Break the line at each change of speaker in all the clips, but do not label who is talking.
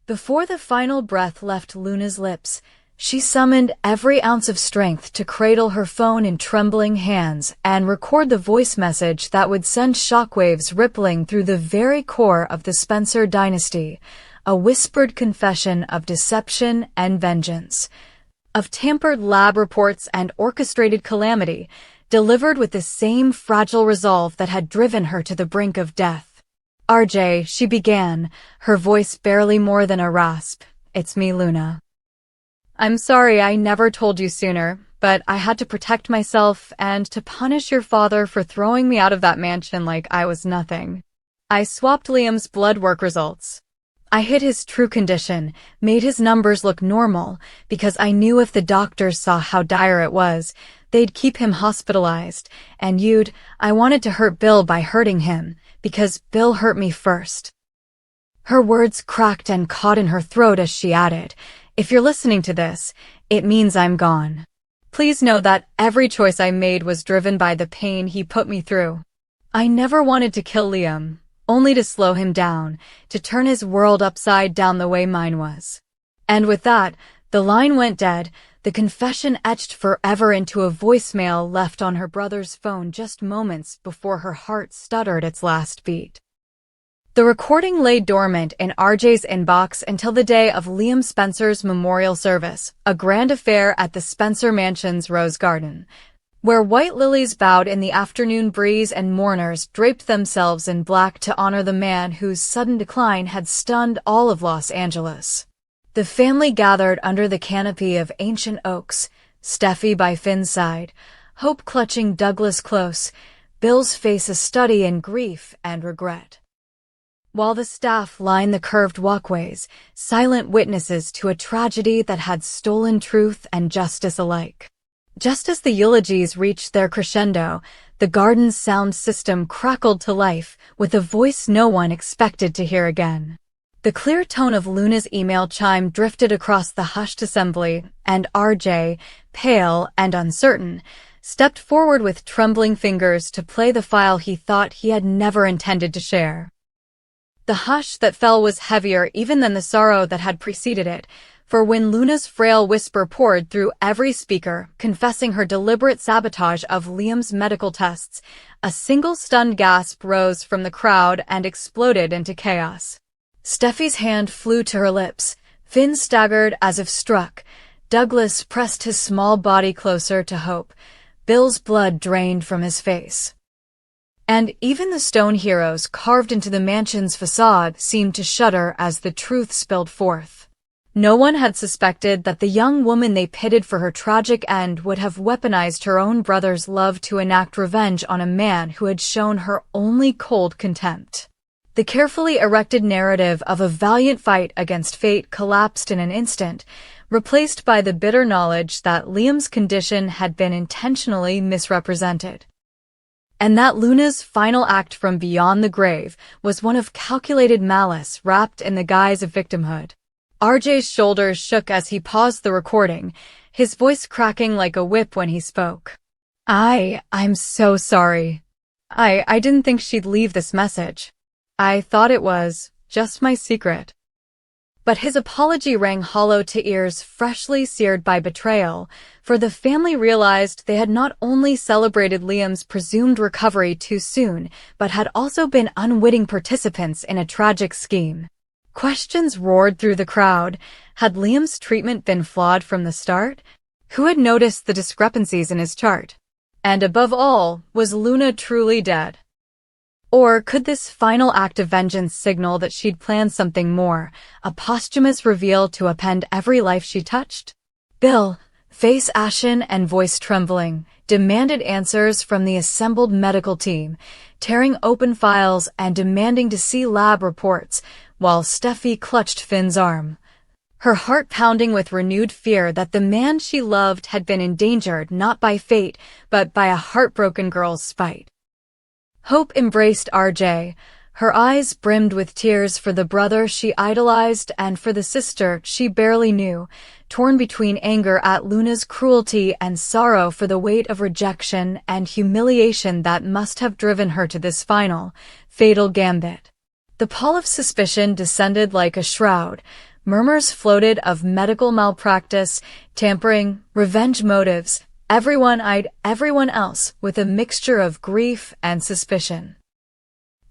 Before the final breath left Luna's lips, she summoned every ounce of strength to cradle her phone in trembling hands and record the voice message that would send shockwaves rippling through the very core of the Spencer dynasty, a whispered confession of deception and vengeance, of tampered lab reports and orchestrated calamity, delivered with the same fragile resolve that had driven her to the brink of death. "RJ," she began, her voice barely more than a rasp. "It's me, Luna. I'm sorry I never told you sooner, but I had to protect myself and to punish your father for throwing me out of that mansion like I was nothing. I swapped Liam's blood work results. I hid his true condition, made his numbers look normal, because I knew if the doctors saw how dire it was, they'd keep him hospitalized, and I wanted to hurt Bill by hurting him, because Bill hurt me first." Her words cracked and caught in her throat as she added, "If you're listening to this, it means I'm gone. Please know that every choice I made was driven by the pain he put me through. I never wanted to kill Liam, only to slow him down, to turn his world upside down the way mine was." And with that, the line went dead, the confession etched forever into a voicemail left on her brother's phone just moments before her heart stuttered its last beat. The recording lay dormant in RJ's inbox until the day of Liam Spencer's memorial service, a grand affair at the Spencer Mansion's Rose Garden, where white lilies bowed in the afternoon breeze and mourners draped themselves in black to honor the man whose sudden decline had stunned all of Los Angeles. The family gathered under the canopy of ancient oaks, Steffi by Finn's side, Hope clutching Douglas close, Bill's face a study in grief and regret, while the staff lined the curved walkways, silent witnesses to a tragedy that had stolen truth and justice alike. Just as the eulogies reached their crescendo, the garden's sound system crackled to life with a voice no one expected to hear again. The clear tone of Luna's email chime drifted across the hushed assembly, and RJ, pale and uncertain, stepped forward with trembling fingers to play the file he thought he had never intended to share. The hush that fell was heavier even than the sorrow that had preceded it, for when Luna's frail whisper poured through every speaker, confessing her deliberate sabotage of Liam's medical tests, a single stunned gasp rose from the crowd and exploded into chaos. Steffi's hand flew to her lips. Finn staggered as if struck. Douglas pressed his small body closer to Hope. Bill's blood drained from his face. And even the stone heroes carved into the mansion's facade seemed to shudder as the truth spilled forth. No one had suspected that the young woman they pitted for her tragic end would have weaponized her own brother's love to enact revenge on a man who had shown her only cold contempt. The carefully erected narrative of a valiant fight against fate collapsed in an instant, replaced by the bitter knowledge that Liam's condition had been intentionally misrepresented, and that Luna's final act from beyond the grave was one of calculated malice wrapped in the guise of victimhood. RJ's shoulders shook as he paused the recording, his voice cracking like a whip when he spoke. I'm so sorry. I didn't think she'd leave this message. I thought it was just my secret." But his apology rang hollow to ears freshly seared by betrayal, for the family realized they had not only celebrated Liam's presumed recovery too soon, but had also been unwitting participants in a tragic scheme. Questions roared through the crowd. Had Liam's treatment been flawed from the start? Who had noticed the discrepancies in his chart? And above all, was Luna truly dead? Or could this final act of vengeance signal that she'd planned something more, a posthumous reveal to upend every life she touched? Bill, face ashen and voice trembling, demanded answers from the assembled medical team, tearing open files and demanding to see lab reports, while Steffi clutched Finn's arm, her heart pounding with renewed fear that the man she loved had been endangered not by fate, but by a heartbroken girl's spite. Hope embraced RJ. Her eyes brimmed with tears for the brother she idolized and for the sister she barely knew, torn between anger at Luna's cruelty and sorrow for the weight of rejection and humiliation that must have driven her to this final, fatal gambit. The pall of suspicion descended like a shroud, Murmurs floated of medical malpractice, tampering, revenge motives. Everyone eyed everyone else with a mixture of grief and suspicion.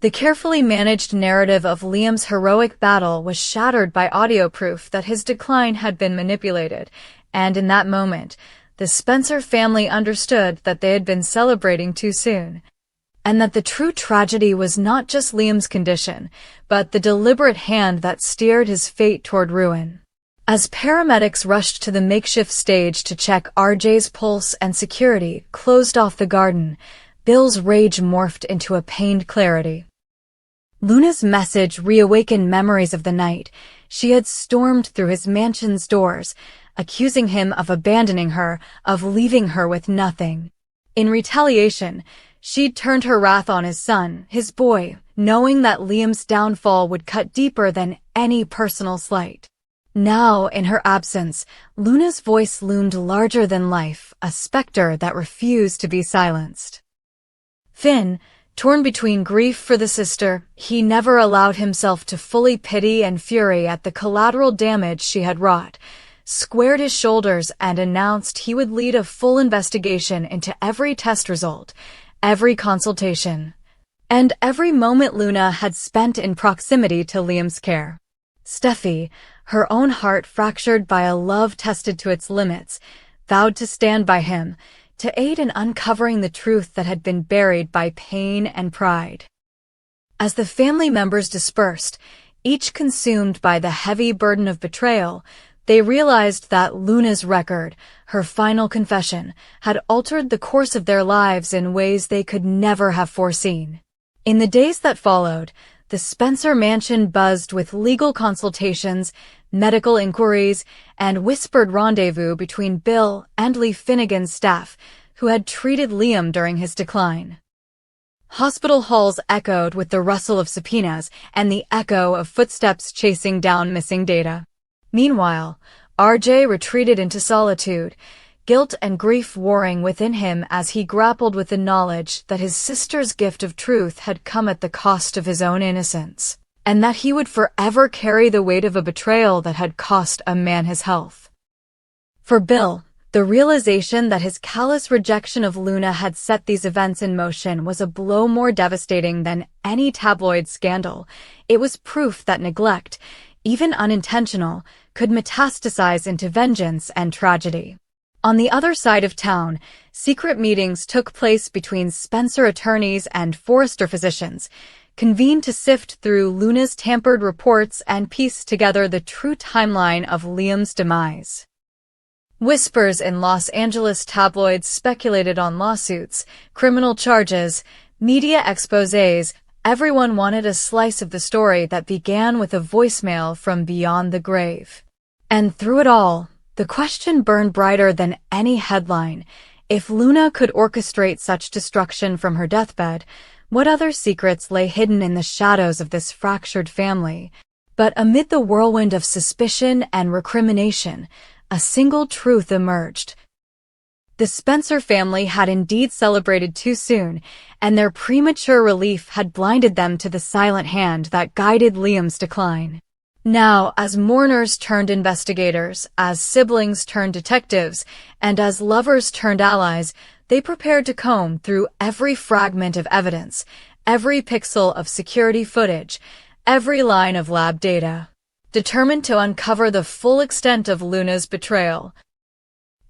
The carefully managed narrative of Liam's heroic battle was shattered by audio proof that his decline had been manipulated, and in that moment, the Spencer family understood that they had been celebrating too soon, and that the true tragedy was not just Liam's condition, but the deliberate hand that steered his fate toward ruin. As paramedics rushed to the makeshift stage to check RJ's pulse and security closed off the garden, Bill's rage morphed into a pained clarity. Luna's message reawakened memories of the night. She had stormed through his mansion's doors, accusing him of abandoning her, of leaving her with nothing. In retaliation, she'd turned her wrath on his son, his boy, knowing that Liam's downfall would cut deeper than any personal slight. Now, in her absence, Luna's voice loomed larger than life, a specter that refused to be silenced. Finn, torn between grief for the sister, he never allowed himself to fully pity and fury at the collateral damage she had wrought, squared his shoulders and announced he would lead a full investigation into every test result, every consultation, and every moment Luna had spent in proximity to Liam's care. Steffi, her own heart fractured by a love tested to its limits, vowed to stand by him, to aid in uncovering the truth that had been buried by pain and pride. As the family members dispersed, each consumed by the heavy burden of betrayal, they realized that Luna's record, her final confession, had altered the course of their lives in ways they could never have foreseen. In the days that followed, the Spencer mansion buzzed with legal consultations, medical inquiries, and whispered rendezvous between Bill and Lee Finnegan's staff, who had treated Liam during his decline. Hospital halls echoed with the rustle of subpoenas and the echo of footsteps chasing down missing data. Meanwhile, RJ retreated into solitude, guilt and grief warring within him as he grappled with the knowledge that his sister's gift of truth had come at the cost of his own innocence, and that he would forever carry the weight of a betrayal that had cost a man his health. For Bill, the realization that his callous rejection of Luna had set these events in motion was a blow more devastating than any tabloid scandal. It was proof that neglect, even unintentional, could metastasize into vengeance and tragedy. On the other side of town, secret meetings took place between Spencer attorneys and Forrester physicians, convened to sift through Luna's tampered reports and piece together the true timeline of Liam's demise. Whispers in Los Angeles tabloids speculated on lawsuits, criminal charges, media exposés. Everyone wanted a slice of the story that began with a voicemail from beyond the grave. And through it all, the question burned brighter than any headline. If Luna could orchestrate such destruction from her deathbed, what other secrets lay hidden in the shadows of this fractured family? But amid the whirlwind of suspicion and recrimination, a single truth emerged. The Spencer family had indeed celebrated too soon, and their premature relief had blinded them to the silent hand that guided Liam's decline. Now, as mourners turned investigators, as siblings turned detectives, and as lovers turned allies, they prepared to comb through every fragment of evidence, every pixel of security footage, every line of lab data, determined to uncover the full extent of Luna's betrayal,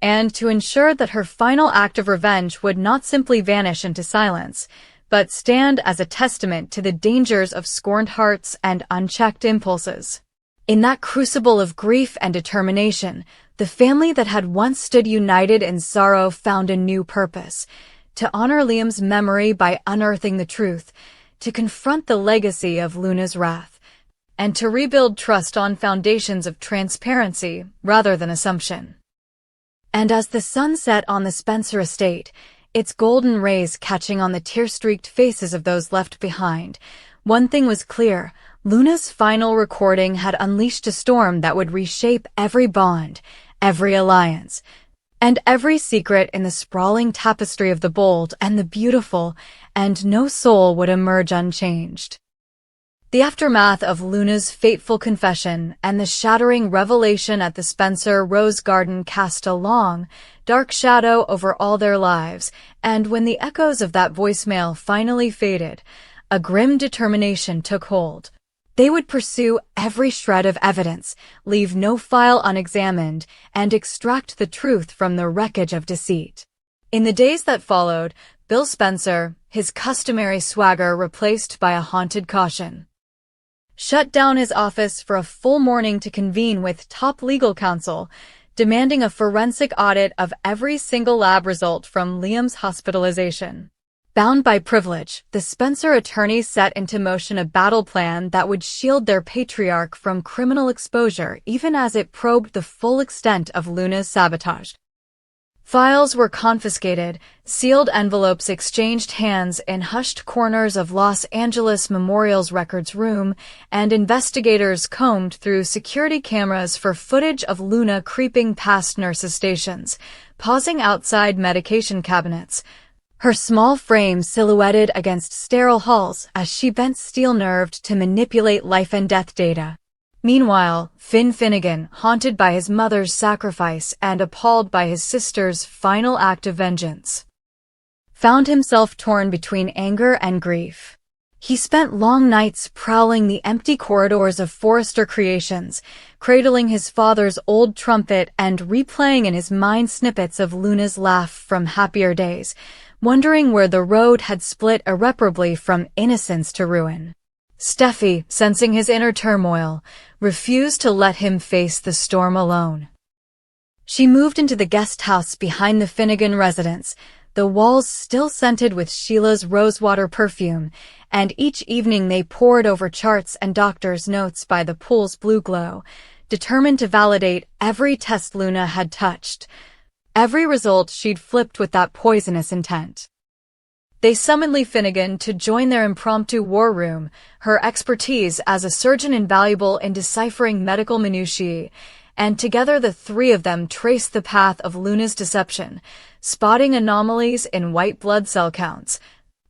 and to ensure that her final act of revenge would not simply vanish into silence, but stand as a testament to the dangers of scorned hearts and unchecked impulses. In that crucible of grief and determination, the family that had once stood united in sorrow found a new purpose: to honor Liam's memory by unearthing the truth, to confront the legacy of Luna's wrath, and to rebuild trust on foundations of transparency rather than assumption. And as the sun set on the Spencer estate, its golden rays catching on the tear-streaked faces of those left behind, one thing was clear: Luna's final recording had unleashed a storm that would reshape every bond, every alliance, and every secret in the sprawling tapestry of the bold and the beautiful, and no soul would emerge unchanged. The aftermath of Luna's fateful confession and the shattering revelation at the Spencer Rose Garden cast a long, dark shadow over all their lives, and when the echoes of that voicemail finally faded, a grim determination took hold. They would pursue every shred of evidence, leave no file unexamined, and extract the truth from the wreckage of deceit. In the days that followed, Bill Spencer, his customary swagger replaced by a haunted caution, shut down his office for a full morning to convene with top legal counsel, demanding a forensic audit of every single lab result from Liam's hospitalization. Bound by privilege, the Spencer attorneys set into motion a battle plan that would shield their patriarch from criminal exposure even as it probed the full extent of Luna's sabotage. Files were confiscated, sealed envelopes exchanged hands in hushed corners of Los Angeles Memorial's records room, and investigators combed through security cameras for footage of Luna creeping past nurses' stations, pausing outside medication cabinets, her small frame silhouetted against sterile halls as she bent steel-nerved to manipulate life and death data. Meanwhile, Finn Finnegan, haunted by his mother's sacrifice and appalled by his sister's final act of vengeance, found himself torn between anger and grief. He spent long nights prowling the empty corridors of Forrester Creations, cradling his father's old trumpet and replaying in his mind snippets of Luna's laugh from happier days, wondering where the road had split irreparably from innocence to ruin. Steffi, sensing his inner turmoil, refused to let him face the storm alone. She moved into the guest house behind the Finnegan residence, the walls still scented with Sheila's rosewater perfume, and each evening they pored over charts and doctor's notes by the pool's blue glow, determined to validate every test Luna had touched, every result she'd flipped with that poisonous intent. They summoned Lee Finnegan to join their impromptu war room, her expertise as a surgeon invaluable in deciphering medical minutiae, and together the three of them traced the path of Luna's deception, spotting anomalies in white blood cell counts,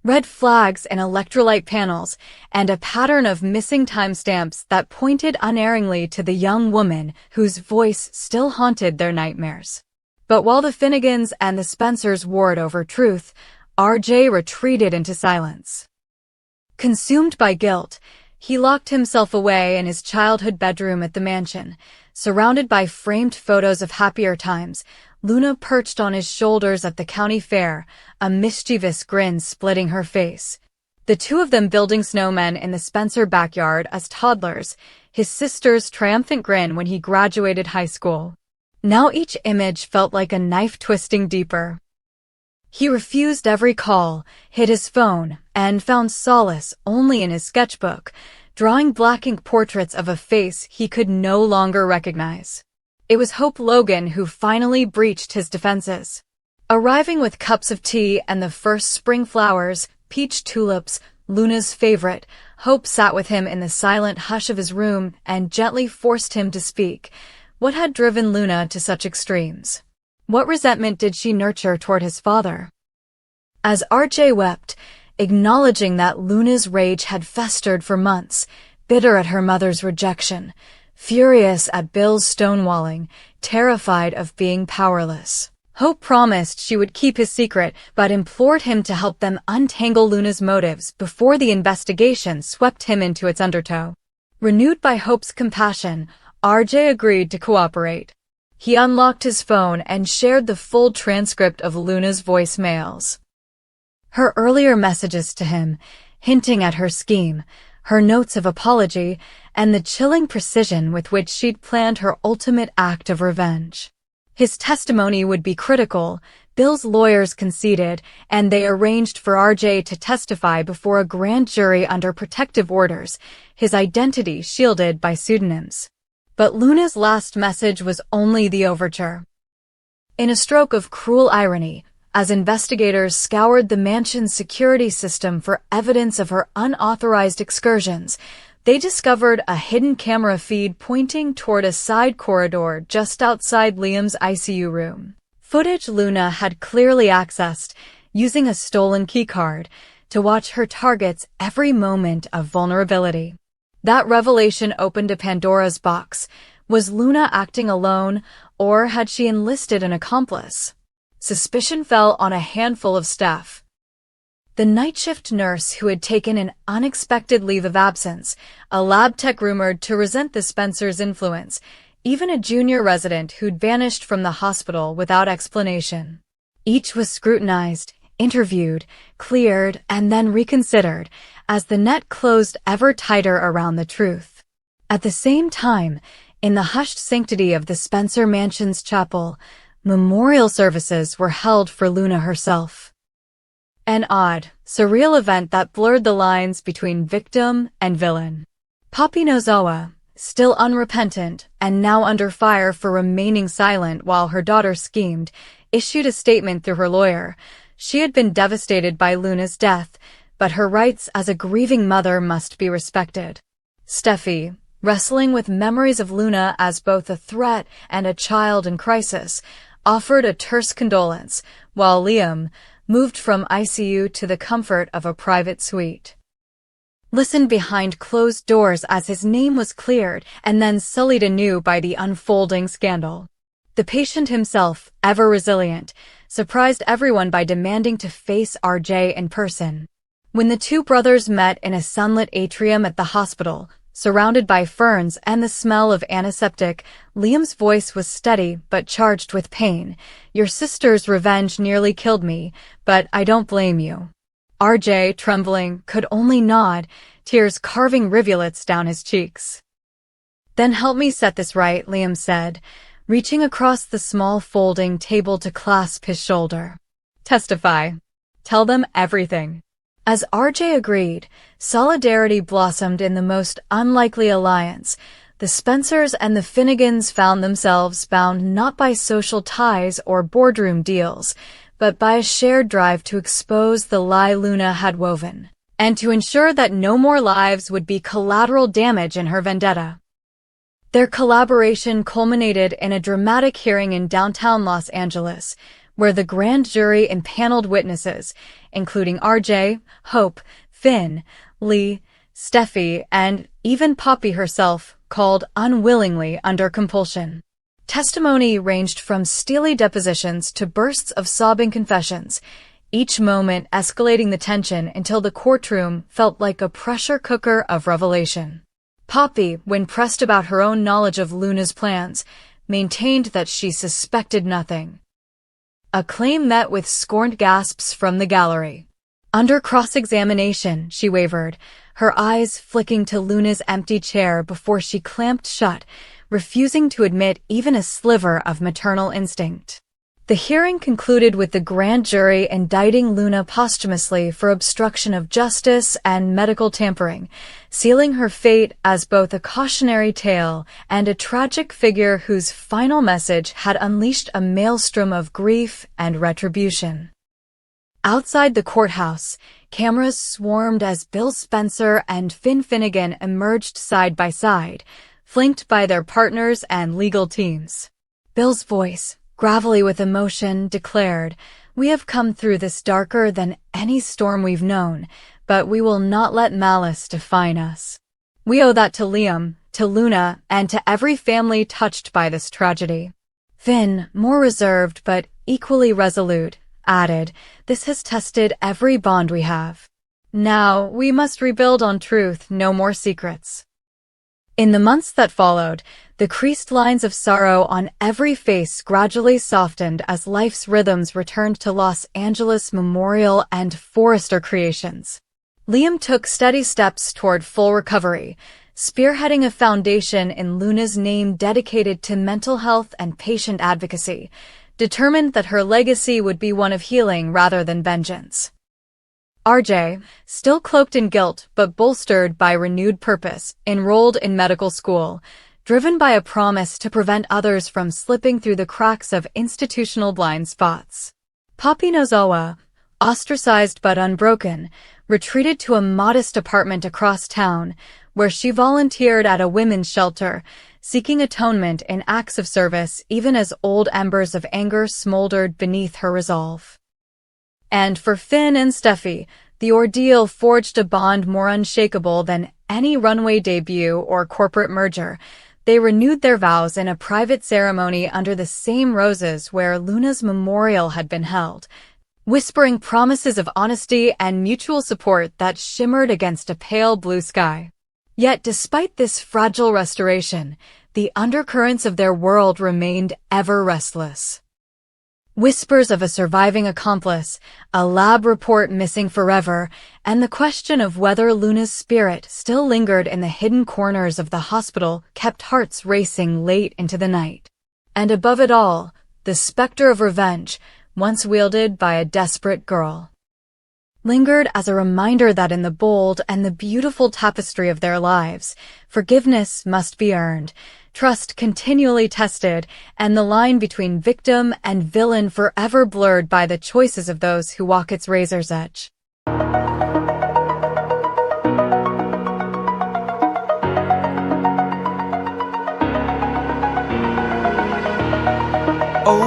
red flags in electrolyte panels, and a pattern of missing timestamps that pointed unerringly to the young woman whose voice still haunted their nightmares. But while the Finnegans and the Spencers warred over truth, RJ retreated into silence. Consumed by guilt, he locked himself away in his childhood bedroom at the mansion. Surrounded by framed photos of happier times, Luna perched on his shoulders at the county fair, a mischievous grin splitting her face. The two of them building snowmen in the Spencer backyard as toddlers, his sister's triumphant grin when he graduated high school. Now each image felt like a knife twisting deeper. He refused every call, hid his phone, and found solace only in his sketchbook, drawing black ink portraits of a face he could no longer recognize. It was Hope Logan who finally breached his defenses. Arriving with cups of tea and the first spring flowers, peach tulips, Luna's favorite, Hope sat with him in the silent hush of his room and gently forced him to speak. What had driven Luna to such extremes? What resentment did she nurture toward his father? As RJ wept, acknowledging that Luna's rage had festered for months, bitter at her mother's rejection, furious at Bill's stonewalling, terrified of being powerless, Hope promised she would keep his secret but implored him to help them untangle Luna's motives before the investigation swept him into its undertow. Renewed by Hope's compassion, RJ agreed to cooperate. He unlocked his phone and shared the full transcript of Luna's voicemails. Her earlier messages to him, hinting at her scheme, her notes of apology, and the chilling precision with which she'd planned her ultimate act of revenge. His testimony would be critical, Bill's lawyers conceded, and they arranged for RJ to testify before a grand jury under protective orders, his identity shielded by pseudonyms. But Luna's last message was only the overture. In a stroke of cruel irony, as investigators scoured the mansion's security system for evidence of her unauthorized excursions, they discovered a hidden camera feed pointing toward a side corridor just outside Liam's ICU room. Footage Luna had clearly accessed, using a stolen keycard, to watch her target's every moment of vulnerability. That revelation opened a Pandora's box. Was Luna acting alone, or had she enlisted an accomplice? Suspicion fell on a handful of staff. The night shift nurse who had taken an unexpected leave of absence, a lab tech rumored to resent the Spencers' influence, even a junior resident who'd vanished from the hospital without explanation. Each was scrutinized, interviewed, cleared, and then reconsidered as the net closed ever tighter around the truth. At the same time, in the hushed sanctity of the Spencer Mansion's chapel, memorial services were held for Luna herself. An odd, surreal event that blurred the lines between victim and villain. Poppy Nozawa, still unrepentant and now under fire for remaining silent while her daughter schemed, issued a statement through her lawyer. She had been devastated by Luna's death, but her rights as a grieving mother must be respected. Steffi, wrestling with memories of Luna as both a threat and a child in crisis, offered a terse condolence, while Liam moved from ICU to the comfort of a private suite. Listened behind closed doors as his name was cleared and then sullied anew by the unfolding scandal. The patient himself, ever resilient, surprised everyone by demanding to face RJ in person. When the two brothers met in a sunlit atrium at the hospital, surrounded by ferns and the smell of antiseptic, Liam's voice was steady but charged with pain. "Your sister's revenge nearly killed me, but I don't blame you." RJ, trembling, could only nod, tears carving rivulets down his cheeks. "Then help me set this right," Liam said, reaching across the small folding table to clasp his shoulder. "Testify. Tell them everything." As RJ agreed, solidarity blossomed in the most unlikely alliance. The Spencers and the Finnegans found themselves bound not by social ties or boardroom deals, but by a shared drive to expose the lie Luna had woven, and to ensure that no more lives would be collateral damage in her vendetta. Their collaboration culminated in a dramatic hearing in downtown Los Angeles, where the grand jury impaneled witnesses, including RJ, Hope, Finn, Lee, Steffi, and even Poppy herself, called unwillingly under compulsion. Testimony ranged from steely depositions to bursts of sobbing confessions, each moment escalating the tension until the courtroom felt like a pressure cooker of revelation. Poppy, when pressed about her own knowledge of Luna's plans, maintained that she suspected nothing. A claim met with scorned gasps from the gallery. Under cross-examination, she wavered, her eyes flicking to Luna's empty chair before she clamped shut, refusing to admit even a sliver of maternal instinct. The hearing concluded with the grand jury indicting Luna posthumously for obstruction of justice and medical tampering, sealing her fate as both a cautionary tale and a tragic figure whose final message had unleashed a maelstrom of grief and retribution. Outside the courthouse, cameras swarmed as Bill Spencer and Finn Finnegan emerged side by side, flanked by their partners and legal teams. Bill's voice, gravelly with emotion, declared, "We have come through this darker than any storm we've known, but we will not let malice define us. We owe that to Liam, to Luna, and to every family touched by this tragedy." Finn, more reserved but equally resolute, added, "This has tested every bond we have. Now we must rebuild on truth, no more secrets." In the months that followed, the creased lines of sorrow on every face gradually softened as life's rhythms returned to Los Angeles Memorial and Forrester Creations. Liam took steady steps toward full recovery, spearheading a foundation in Luna's name dedicated to mental health and patient advocacy, determined that her legacy would be one of healing rather than vengeance. RJ, still cloaked in guilt but bolstered by renewed purpose, enrolled in medical school, driven by a promise to prevent others from slipping through the cracks of institutional blind spots. Poppy Nozawa, ostracized but unbroken, retreated to a modest apartment across town, where she volunteered at a women's shelter, seeking atonement in acts of service even as old embers of anger smoldered beneath her resolve. And for Finn and Steffi, the ordeal forged a bond more unshakable than any runway debut or corporate merger. They renewed their vows in a private ceremony under the same roses where Luna's memorial had been held, whispering promises of honesty and mutual support that shimmered against a pale blue sky. Yet despite this fragile restoration, the undercurrents of their world remained ever restless. Whispers of a surviving accomplice, a lab report missing forever, and the question of whether Luna's spirit still lingered in the hidden corners of the hospital kept hearts racing late into the night. And above it all, the specter of revenge, once wielded by a desperate girl, lingered as a reminder that in the bold and the beautiful tapestry of their lives, forgiveness must be earned, trust continually tested, and the line between victim and villain forever blurred by the choices of those who walk its razor's edge.
Oh.